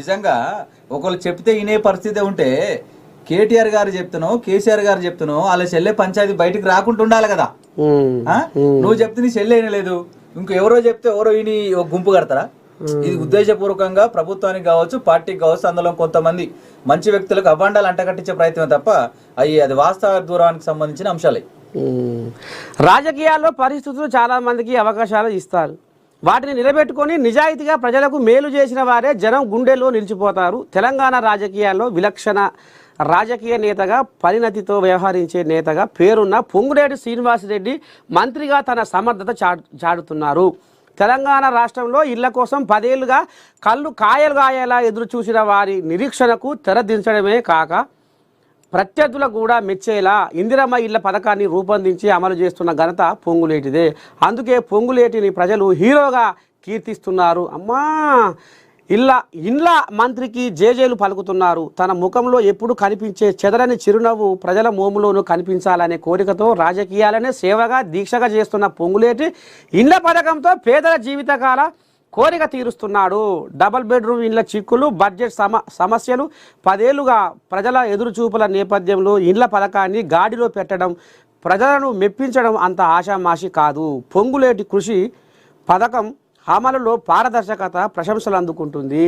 నిజంగా ఒకళ్ళు చెప్తే వినే పరిస్థితి ఉంటే కేటీఆర్ గారు చెప్తున్నావు, కేసీఆర్ గారు చెప్తున్నావు, వాళ్ళ చెల్లె పంచాయతీ బయటికి రాకుండా ఉండాలి కదా. నువ్వు చెప్తే నీ చెల్లె వినలేదు, ఇంకెవరో చెప్తే ఎవరో విని ఒక గుంపు కడతారా? ఇది ఉద్దేశపూర్వకంగా ప్రభుత్వానికి కావచ్చు, పార్టీకి కావచ్చు, అందులో కొంతమంది మంచి వ్యక్తులకు అవ్వండాలు అంటగట్టించే ప్రయత్నం తప్ప అది వాస్తవ దూరానికి సంబంధించిన అంశాలే. రాజకీయాల్లో పరిస్థితులు చాలా మందికి అవకాశాలు ఇస్తారు. వాటిని నిలబెట్టుకొని నిజాయితీగా ప్రజలకు మేలు చేసిన వారే జనం గుండెల్లో నిలిచిపోతారు. తెలంగాణ రాజకీయాల్లో విలక్షణ రాజకీయ నేతగా, పరిణతితో వ్యవహరించే నేతగా పేరున్న పొంగులేటి శ్రీనివాసరెడ్డి మంత్రిగా తన సమర్థత చాటుతున్నారు. తెలంగాణ రాష్ట్రంలో ఇళ్ల కోసం 10 ఏళ్లుగా కళ్ళు కాయలుగాయేలా ఎదురు చూసిన వారి నిరీక్షణకు తెరదించడమే కాక ప్రత్యర్థులకు కూడా మెచ్చేలా ఇందిరమ్మ ఇళ్ల పథకాన్ని రూపొందించి అమలు చేస్తున్న ఘనత పొంగులేటిదే. అందుకే పొంగులేటిని ప్రజలు హీరోగా కీర్తిస్తున్నారు. అమ్మా ఇండ్ల మంత్రికి జేజేలు పలుకుతున్నారు. తన ముఖంలో ఎప్పుడు కనిపించే చెదరని చిరునవ్వు ప్రజల మోములోనూ కనిపించాలనే కోరికతో రాజకీయాలనే సేవగా దీక్షగా చేస్తున్న పొంగులేటి ఇండ్ల పథకంతో పేదల జీవితకాల కోరిక తీరుస్తున్నాడు. డబుల్ బెడ్రూమ్ ఇండ్ల చిక్కులు, బడ్జెట్ సమస్యలు, 10 ఏళ్లుగా ప్రజల ఎదురుచూపుల నేపథ్యంలో ఇండ్ల పథకాన్ని గాడిలో పెట్టడం, ప్రజలను మెప్పించడం అంత ఆషామాషి కాదు. పొంగులేటి కృషి పథకం అమలులో పారదర్శకత ప్రశంసలు అందుకుంటుంది.